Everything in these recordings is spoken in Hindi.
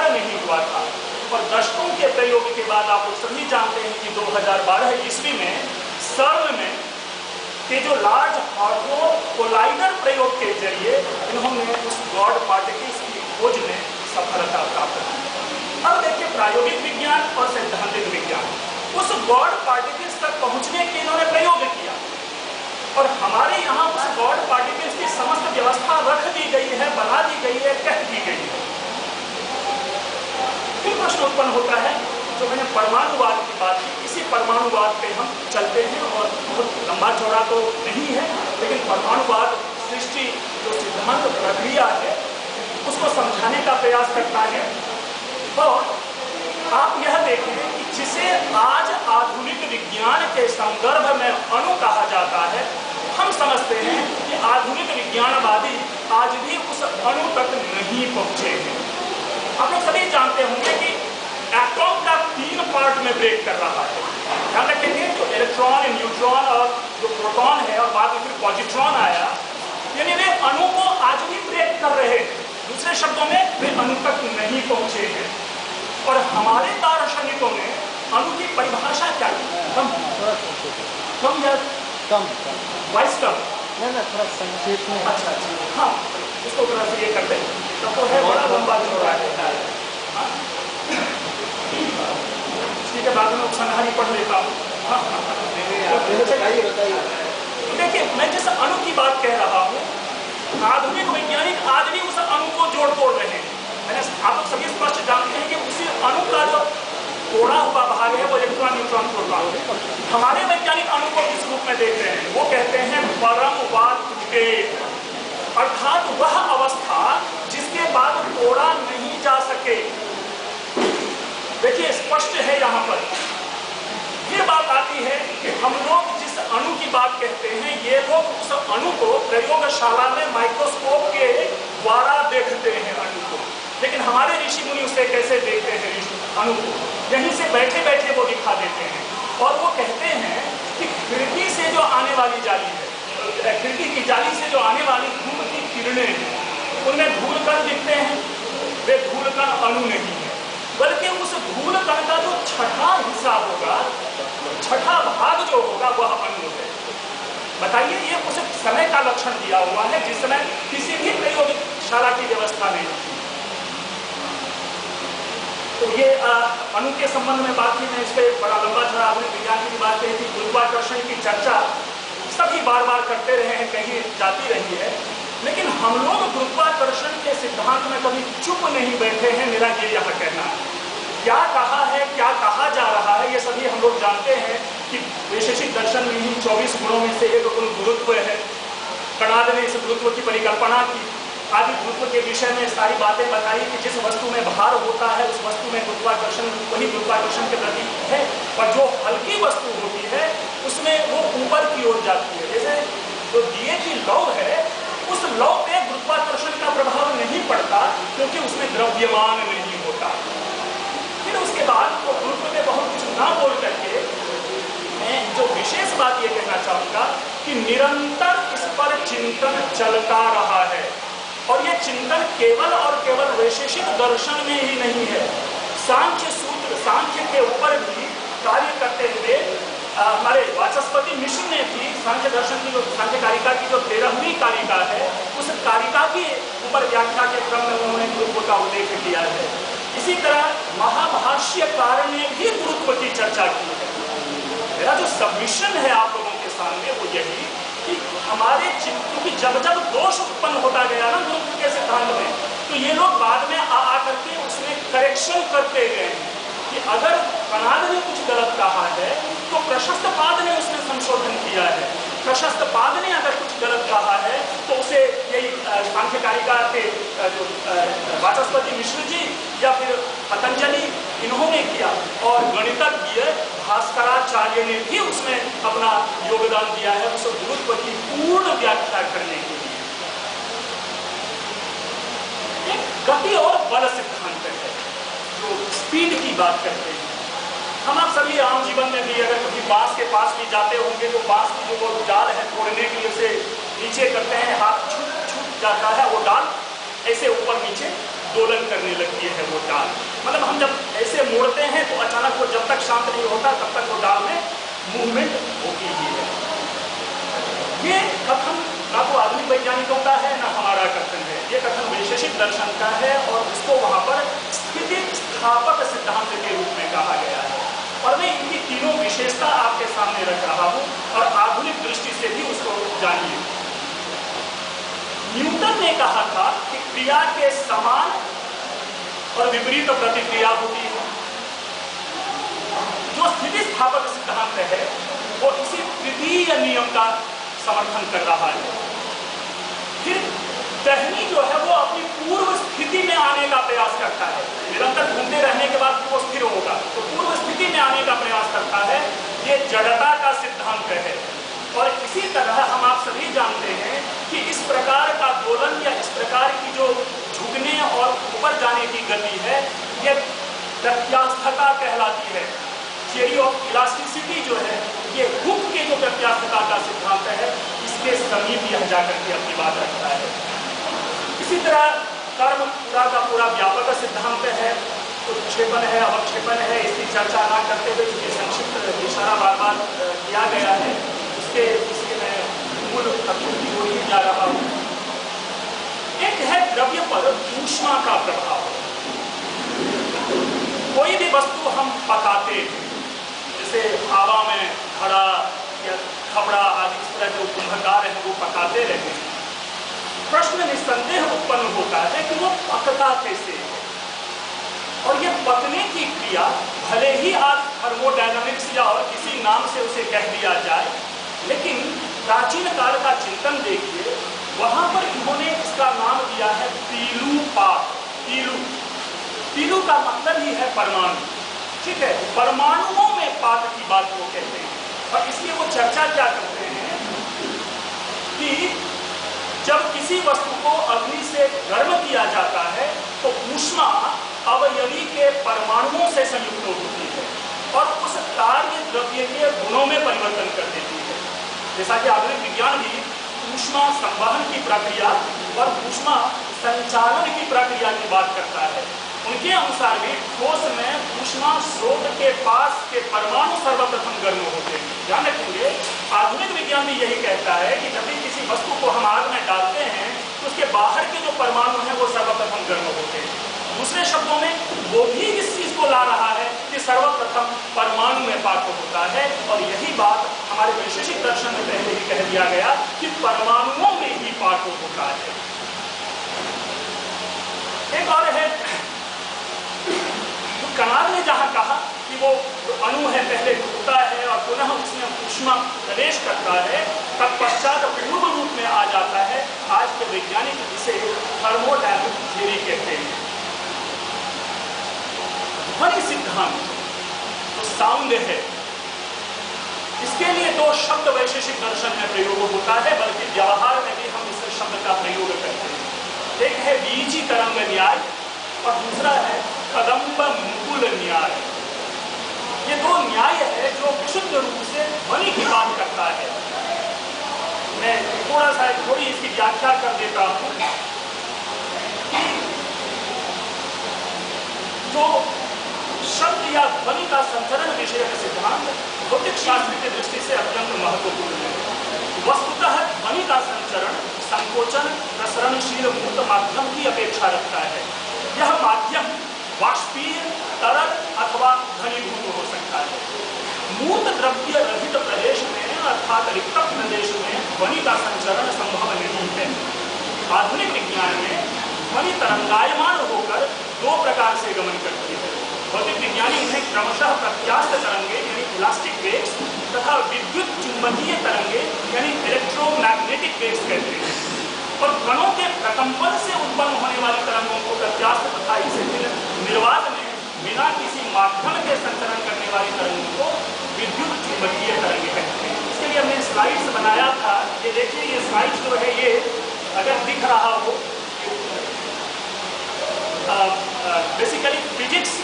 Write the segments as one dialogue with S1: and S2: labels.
S1: आविष्कार नहीं हुआ था। और दशकों के प्रयोग के बाद आप लोग सभी जानते हैं कि 2012 ईस्वी में सर्न में के जो लार्ज हार्ड्रोन कोलाइडर प्रयोग के जरिए इन्होंने उस गॉड पार्टिकल्स की खोज में सफलता प्राप्त की। अब देखिए प्रायोगिक विज्ञान और सैद्धांतिक विज्ञान, उस गॉड पार्टिकल्स तक पहुंचने के इन्होंने प्रयोग किया और हमारे यहाँ उस गॉड पार्टिकल्स की समस्त व्यवस्था रख दी गई है, बना दी गई है, कह दी गई है। फिर प्रश्न उत्पन्न होता है, जो मैंने परमाणुवाद की बात की, इसी परमाणुवाद पे हम चलते हैं और बहुत लंबा चौड़ा तो नहीं है, लेकिन परमाणुवाद सृष्टि जो सिद्धांत प्रक्रिया है उसको समझाने का प्रयास करता है। और आप यह देखें कि जिसे आज आधुनिक विज्ञान के संदर्भ में अणु कहा जाता है, हम समझते हैं कि आधुनिक विज्ञानवादी आज भी उस अणु तक नहीं पहुंचे हैं। आप लोग सभी जानते होंगे कि एटॉम का 3 पार्ट में ब्रेक कर रहा है। ध्यान रखेंगे, जो इलेक्ट्रॉन, न्यूट्रॉन और जो प्रोटॉन है और बाद में फिर पॉजिट्रॉन आया, यानी वे अणु को आज भी ब्रेक कर रहे हैं। दूसरे शब्दों में वे अणु तक नहीं पहुंचे हैं। और हमारे दार्शनिकों ने अणु की परिभाषा क्या की? कम या
S2: कम
S1: वाइस कम
S2: ना थोड़ा संक्षेप में।
S1: अच्छा, हाँ, इसको थोड़ा सा ये कर दें, तो है बड़ा लंबा चौड़ा है। इसके बाद में उपसंहारी पढ़ लेता हूँ। देखिए, मैं जिस अणु की बात कह रहा हूँ, आधुनिक वैज्ञानिक आज भी उस अणु को जोड़ तोड़ रहे हैं। मैंने आप लोग सभी स्पष्ट जानते हैं कि उसी अणु का जो तोड़ा हुआ भाग है वो इलेक्ट्रॉन, न्यूट्रॉन, प्रोटॉन। हमारे वैज्ञानिक अणु को किस रूप में देख रहे हैं? वो कहते हैं परमवाद टूटे, अर्थात वह अवस्था जिसके बाद तोड़ा नहीं जा सके। देखिए, स्पष्ट है यहाँ पर। ये बात आती है कि हम लोग जिस अणु की बात कहते हैं, ये लोग उस अणु को प्रयोगशाला में माइक्रोस्कोप के द्वारा देखते हैं अणु को, लेकिन हमारे ऋषि मुनि उसे कैसे देखते हैं? अणु को यहीं से बैठे बैठे वो दिखा देते हैं और वो कहते हैं कि खिड़की से जो आने वाली जाली है, खिड़की की जाली से जो आने वाली धूप की किरणें हैं, उनमें धूलकण दिखते हैं। वे धूलकण अणु नहीं है, बल्कि उस धूलकण का जो छठा हिस्सा होगा, छठा भाग जो होगा, वह अणु है। बताइए, ये उस समय का लक्षण दिया हुआ है जिस समय किसी भी प्रयोगशाला की व्यवस्था नहीं थी। तो ये अणु के संबंध में बात की, मैं इस पर बड़ा लंबा चौड़ा आधुनिक विज्ञान की बात कही थी। गुरुत्वाकर्षण की चर्चा सभी बार बार करते रहे हैं, कहीं जाती रही है, लेकिन हम लोग गुरुत्वाकर्षण के सिद्धांत में कभी चुप नहीं बैठे हैं। मेरा ये यहाँ कहना है, क्या कहा है, क्या कहा जा रहा है, ये सभी हम लोग जानते हैं कि वैशेषिक दर्शन में ही 24 गुणों में से एक गुण गुरुत्व है। कणाद ने इस गुरुत्व की परिकल्पना की, आदि गुरुत्व के विषय में सारी बातें बताई कि जिस वस्तु में भार होता है उस वस्तु में गुरुत्वाकर्षण, वही गुरुत्वाकर्षण के प्रति है, और जो हल्की वस्तु होती है उसमें वो ऊपर की ओर जाती है। जैसे जो दिए की लौ है, उस लौ पे गुरुत्वाकर्षण का प्रभाव नहीं पड़ता क्योंकि उसमें द्रव्यमान नहीं होता। फिर उसके बाद वो गुरुत्व में बहुत कुछ ना बोल करके मैं जो विशेष बात ये कहना चाहूँगा कि निरंतर इस पर चिंतन चलता रहा है, और ये चिंतन केवल और केवल वैशेषिक दर्शन में ही नहीं है। सांख्य सूत्र, सांख्य के ऊपर भी कार्य करते हुए हमारे वाचस्पति मिश्र ने भी सांख्य दर्शन की जो सांख्य कारिका की जो 13वीं कारिका है, उस कारिका के ऊपर व्याख्या के क्रम में उन्होंने गुरुत्व का उल्लेख किया है। इसी तरह महाभाष्यकार ने भी गुरुत्व की चर्चा की है। मेरा जो सबमिशन है आप लोगों के सामने वो यही कि हमारे क्योंकि जब जब दोष उत्पन्न होता गया ना गुरुत्व के सिद्धांत में, तो ये लोग बाद में आ करके उसमें करेक्शन करते गए कि अगर कणाद ने कुछ गलत कहा है तो प्रशस्तपाद ने उसमें संशोधन किया है, प्रशस्तपाद ने अगर कुछ गलत कहा है तो उसे यही सांख्य कारिका के जो वाचस्पति मिश्र जी या फिर पतंजलि इन्होंने किया, और गणितज्ञ भास्कराचार्य ने भी उसमें अपना योगदान दिया है उस गुरुत्व की पूर्ण व्याख्या करने के लिए। एक गति और बल सिद्धांत है जो स्पीड की बात करते हैं। हम आप सभी आम जीवन में भी अगर कभी बांस के पास भी जाते होंगे तो बांस की जो वो डाल है तोड़ने के लिए उसे नीचे करते हैं, हाथ छूट जाता है, वो डाल ऐसे ऊपर नीचे दोलन करने लगती है वो डाल। मतलब हम जब ऐसे मोड़ते हैं तो अचानक वो जब तक शांत नहीं होता तब तक वो डाल में मूवमेंट होती ही है। ये कथन ना तो आधुनिक वैज्ञानिकों का है ना हमारा कथन है, ये कथन वैशेषिक दर्शन का है और इसको वहां पर स्थिति स्थापक सिद्धांत के रूप में कहा गया है। और मैं इनकी तीनों विशेषता आपके सामने रख रहा हूं और आधुनिक दृष्टि से भी उसको जानिए। न्यूटन ने कहा था कि क्रिया के समान और विपरीत प्रतिक्रिया होती है। जो स्थिति स्थापक सिद्धांत है वो इसी तृतीय नियम का समर्थन कर रहा है। फिर टहनी जो है वो अपनी पूर्व स्थिति में आने का प्रयास करता है, निरंतर घूमते रहने के बाद वो स्थिर होगा तो पूर्व स्थिति में आने का प्रयास करता है। ये जड़ता का सिद्धांत है। और इसी तरह हम आप सभी जानते हैं कि इस प्रकार का दोलन या इस प्रकार की जो झुकने और ऊपर जाने की गति है ये प्रत्यास्थता कहलाती है। थियरी ऑफ इलास्टिसिटी जो है ये हुक के जो प्रत्यास्थता का सिद्धांत है इसके समीप यह जाकर के अपनी बात रखता है। इसी तरह कर्म पूरा का पूरा व्यापक सिद्धांत है, उत्क्षेपण है, अवक्षेपण है, इसकी चर्चा ना करते हुए चूंकि संक्षिप्त इशारा बार बार किया गया है इसके मैं मूल तत्वों की ओर ही जा रहा हूँ। एक है द्रव्य पर ऊष्मा का प्रभाव। कोई भी वस्तु हम पकाते हैं, जैसे हवा में घड़ा या खपड़ा आदि इस तरह जो कुंभकार है वो पकाते रहते हैं। प्रश्न निस्संदेह उत्पन्न होता है कि वो पकता कैसे है। और ये पकने की क्रिया भले ही आज थर्मोडायनामिक्स या और किसी नाम से उसे कह दिया जाए, लेकिन प्राचीन काल का चिंतन देखिए, वहां पर इन्होंने इसका नाम दिया है पीलूपात। पीलू का मतलब ही है परमाणु, ठीक है। परमाणुओं में पात की बात वो कहते हैं। और इसलिए वो चर्चा क्या करते हैं कि जब किसी वस्तु को अग्नि से गर्म किया जाता है तो ऊष्मा अवयवी के परमाणुओं से संयुक्त होती है और उस कार्य द्रव्य के गुणों में परिवर्तन कर देती है। जैसा कि आधुनिक विज्ञान भी ऊष्मा संवहन की प्रक्रिया और ऊष्मा संचालन की प्रक्रिया की बात करता है। उनके अनुसार भी ठोस में ऊष्मा स्रोत के पास के परमाणु सर्वप्रथम गर्म होते हैं। ध्यान रखेंगे, आधुनिक विज्ञान भी यही कहता है कि जब भी किसी वस्तु को हम आग में डालते हैं तो उसके बाहर के जो परमाणु हैं वो सर्वप्रथम गर्म होते हैं। दूसरे शब्दों में वो भी इस चीज को ला रहा है कि सर्वप्रथम परमाणु में पाक होता है। और यही बात हमारे वैशेषिक दर्शन में पहले ही कह दिया गया कि परमाणुओं में ही पाक होता है। एक और है, कनाड ने जहां कहा कि वो अणु है पहले टूटता है और पुनः उसमें ऊष्मा प्रवेश करता है, तत्पश्चात पूर्व रूप में आ जाता है। आज के वैज्ञानिक इसे थर्मोडायनामिक थ्योरी कहते हैं। ध्वनि सिद्धांत जो साउंड है, इसके लिए दो शब्द वैशेषिक दर्शन में प्रयोग होता है, बल्कि व्यवहार में भी हम इस शब्द का प्रयोग करते हैं। एक है बीजी तरंग न्याय और दूसरा है कदम्ब मुकुल न्याय। ये दो न्याय है जो विशुद्ध रूप से ध्वनि की बात करता है। मैं थोड़ी इसकी व्याख्या कर देता हूँ कि जो शब्द या ध्वनि का संचरण विषय का सिद्धांत भौतिक शास्त्र की दृष्टि से अत्यंत महत्वपूर्ण है। वस्तुतः ध्वनि का संचरण संकोचन प्रसरणशील मूर्त माध्यम की अपेक्षा रखता है। यह माध्यम वाष्पीय, तरल अथवा घनीभूत हो सकता है। मूर्त द्रव्य रहित प्रदेश में अर्थात रिक्त प्रदेश में ध्वनि का संचरण संभव नहीं है। आधुनिक विज्ञान में ध्वनि तरंगायमान होकर दो प्रकार से गमन करती है। भौतिक विज्ञानी इन्हें क्रमशः प्रत्यास्थ तरंगे यानी इलास्टिक वेव्स तथा विद्युत चुंबकीय तरंगे यानी इलेक्ट्रोमैग्नेटिक वेव्स कहते हैं। और कणों के प्रकंपन से उत्पन्न होने वाली तरंगों को प्रत्यास्थ तथा इसे निर्वात में बिना किसी माध्यम के संचरण करने वाली तरंगों को विद्युत चुंबकीय तरंगे कहते हैं। इसके लिए हमने स्लाइड्स बनाया था। ये देखिए, ये स्लाइड्स जो है ये अगर दिख रहा हो, बेसिकली फिजिक्स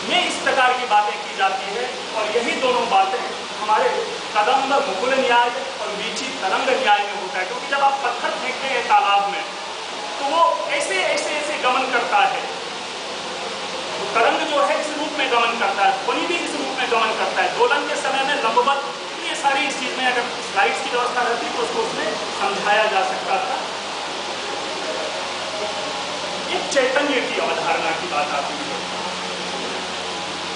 S1: में इस प्रकार की बातें की जाती है और यही दोनों बातें हमारे कदम्ब मुकुल न्याय और बीची तरंग न्याय में होता है। क्योंकि जब आप पत्थर फेंकते हैं तालाब में तो वो ऐसे ऐसे ऐसे गमन करता है दोलन के समय में लंबवत, ये सारी इस चीज में अगर स्लाइड्स की व्यवस्था रहती तो उसको उसमें समझाया जा सकता था। एक चैतन्य की अवधारणा की बात आती है।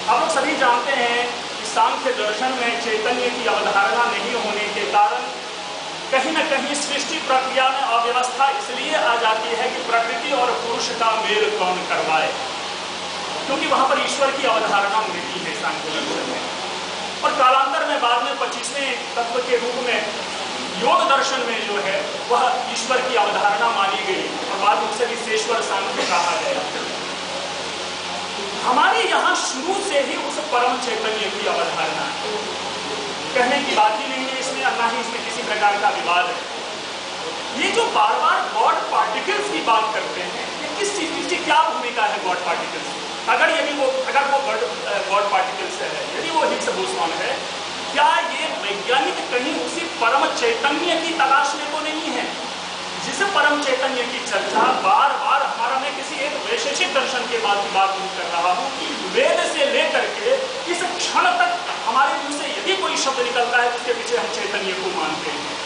S1: आप लोग सभी जानते हैं कि सांख्य दर्शन में चैतन्य की अवधारणा नहीं होने के कारण कहीं न कहीं सृष्टि प्रक्रिया में अव्यवस्था इसलिए आ जाती है कि प्रकृति और पुरुष का मेल कौन करवाए, क्योंकि वहां पर ईश्वर की अवधारणा मिलती है सांख्य दर्शन में। और कालांतर में बाद में 25वें तत्व के रूप में योग दर्शन में जो है वह ईश्वर की अवधारणा मानी गई और बाद में उसे विशेश्वर सांख्य कहा गया। हमारे यहाँ शुरू से ही उस परम चैतन्य की अवधारणा है, कहने की बात ही नहीं है इसमें, ना ही इसमें किसी प्रकार का विवाद है। ये जो बार बार गॉड पार्टिकल्स की बात करते हैं, ये किस चीज की क्या भूमिका है गॉड पार्टिकल्स? अगर वो गॉड पार्टिकल्स है, यदि वो हिग्स बोसॉन है, क्या ये वैज्ञानिक कहीं उसी परम चैतन्य की तलाश में तो नहीं है जिस परम चैतन्य की चर्चा बार बार हमारा, मैं किसी एक वैशेषिक दर्शन के बाद की बात नहीं कर रहा हूँ, वेद से लेकर के इस क्षण तक हमारे मुंह से यदि कोई शब्द निकलता है उसके पीछे हम चैतन्य को मानते हैं।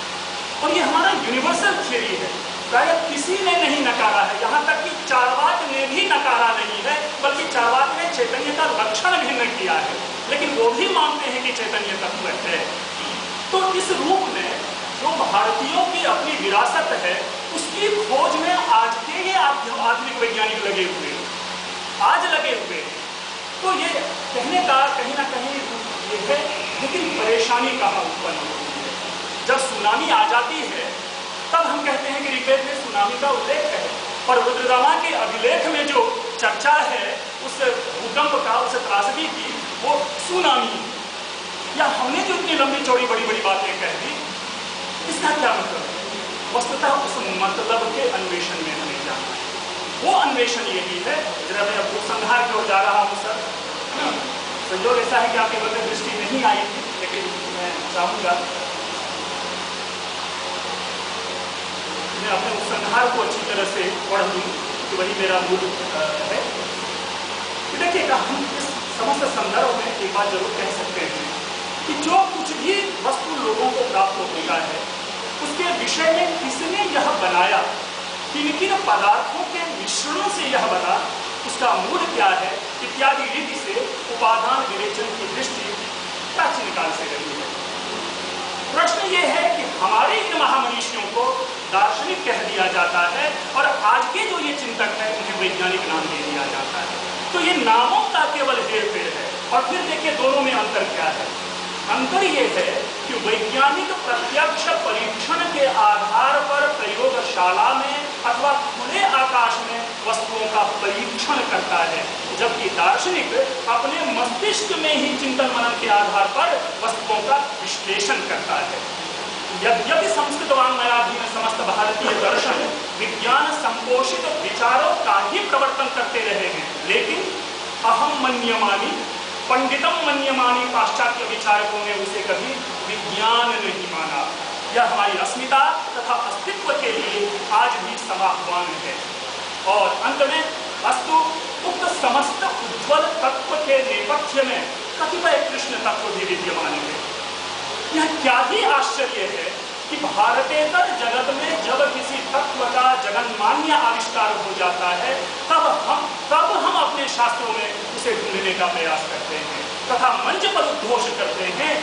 S1: और ये हमारा यूनिवर्सल थ्योरी है, शायद किसी ने नहीं नकारा है, यहाँ तक कि चारवाक ने भी नकारा नहीं है, बल्कि चारवाक ने चैतन्य का लक्षण भिन्न किया है, लेकिन वो भी मानते हैं कि चैतन्य तत्व है। तो इस रूप में जो भारतीयों की अपनी विरासत है उसकी खोज में आज के ये आधुनिक वैज्ञानिक लगे हुए, आज लगे हुए। तो ये कहने का कहीं ना कहीं ये है, लेकिन परेशानी कहाँ उत्पन्न होती है? जब सुनामी आ जाती है तब हम कहते हैं कि ऋग्वेद में सुनामी का उल्लेख है, और रुद्रदामा के अभिलेख में जो चर्चा है उस भूकंप का, उस त्रासदी की, वो सुनामी, या हमने जो इतनी लंबी चौड़ी बड़ी बड़ी बातें कह दी, इसका क्या मतलब है? वस्तुतः उस मतलब के अन्वेषण में हमें जाना है। वो अन्वेषण यही है, जरा मैं अब उपसंहार की ओर जा रहा हूँ सर, संयोग ऐसा है कि आपकी बदल दृष्टि नहीं आई थी, लेकिन मैं चाहूंगा मैं अपने उपसंहार को अच्छी तरह से पढ़ लूँ, कि वही मेरा मूल है। देखिएगा, हम इस समस्त संदर्भ में एक बात जरूर कह सकते हैं कि जो कुछ भी वस्तु लोगों को प्राप्त होता है उसके विषय में किसने यह बनाया, किन किन पदार्थों के मिश्रणों से यह बना, उसका मूल क्या है इत्यादि रीति से उपादान विवेचन की दृष्टि प्राचीन काल से रही है। प्रश्न ये है कि हमारे इन महामनीषियों को दार्शनिक कह दिया जाता है और आज के जो ये चिंतक है उन्हें वैज्ञानिक नाम दे दिया जाता है। तो ये नामों का केवल हेरफेर है। और फिर देखिए दोनों में अंतर क्या है। अंतर ये है कि वैज्ञानिक प्रत्यक्ष परीक्षण के आधार पर प्रयोगशाला में अथवा खुले आकाश में वस्तुओं का परीक्षण करता है, जबकि दार्शनिक अपने मस्तिष्क में ही चिंतन मनन के आधार पर वस्तुओं का विश्लेषण करता है। यद्यपि संस्कृत वाङ्मयाधीन समस्त भारतीय दर्शन विज्ञान संपोषित विचारों का ही प्रवर्तन करते रहे हैं, लेकिन अहम मन्यमानी, पंडितम मन्यमानी पाश्चात्य विचारकों ने उसे कभी विज्ञान नहीं माना। यह हमारी अस्मिता तथा अस्तित्व के लिए आज भी समाह्वान है। और अंत में अस्तु उक्त समस्त उज्ज्वल तत्व के नेपथ्य में कतिपय कृष्ण तत्व भी विद्यमान है। यह क्या ही आश्चर्य है कि भारतेतर जगत में जब किसी तत्व का जगन्मान्य आविष्कार हो जाता है तब हम अपने शास्त्रों में उसे ढूंढने का प्रयास करते हैं तथा मंच पर उद्घोष करते हैं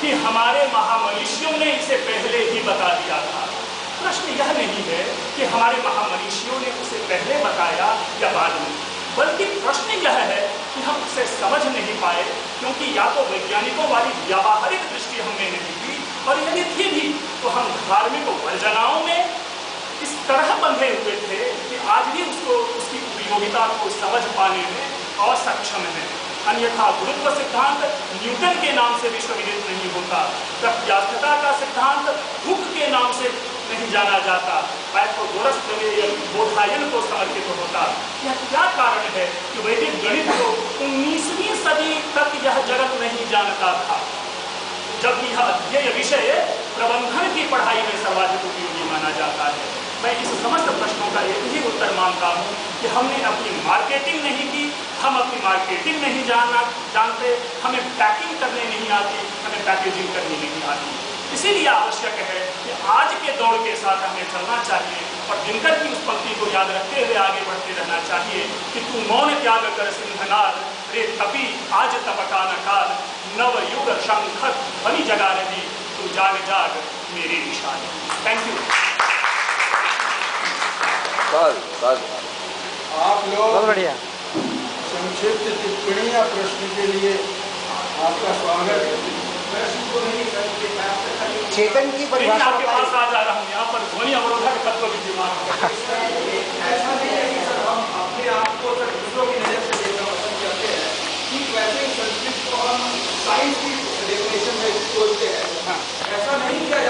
S1: कि हमारे महामनीषियों ने इसे पहले ही बता दिया था। प्रश्न यह नहीं है कि हमारे महामनीषियों ने उसे पहले बताया या बाद में, बल्कि प्रश्न यह है कि हम उसे समझ नहीं पाए, क्योंकि या तो वैज्ञानिकों वाली व्यावहारिक दृष्टि हमने नहीं दी, और यदि थी भी तो हम धार्मिक वर्जनाओं में इस तरह बंधे हुए थे कि आज भी उसकी उपयोगिता को समझ पाने में असक्षम है। अन्यथा गुरुत्व सिद्धांत न्यूटन के नाम से विश्वविदित नहीं होता, प्रत्यास्थता का सिद्धांत हुक के नाम से नहीं जाना जाता, पाइथागोरस बोधायन को समर्पित होता। यह क्या कारण है कि वैदिक गणित को 19वीं सदी तक यह जगत नहीं जानता था, जबकि यह अध्ययन विषय प्रबंधन की पढ़ाई में सर्वाधिक उपयोगी माना जाता है। मैं इस समस्त प्रश्नों का एक ही उत्तर मानता हूँ कि हमने अपनी मार्केटिंग नहीं की, हम अपनी मार्केटिंग नहीं जानते, हमें पैकिंग करने नहीं आती, हमें पैकेजिंग करनी नहीं आती। इसीलिए आवश्यक है कि आज के दौर के साथ हमें चलना चाहिए और दिनकर की उस पंक्ति को याद रखते हुए आगे बढ़ते रहना चाहिए कि तू मौन त्याग कर सिंहनाद, रे तपी आज तपका न काल, नव युग शंखर ध्वनि जगा रही, तू जाग जाग मेरी निशानी। Thank you.
S3: आप लोग
S2: बहुत बढ़िया।
S3: संक्षिप्त टिप्पणी या प्रश्न के लिए आपका स्वागत है।
S2: चेतन की परिभाषा
S1: आपके पास आ जा रहा हूँ, यहाँ पर ध्वनि अवरोधक तत्व विद्यमान है।
S3: ऐसा नहीं है कि सर हम अपने आप को दूसरों की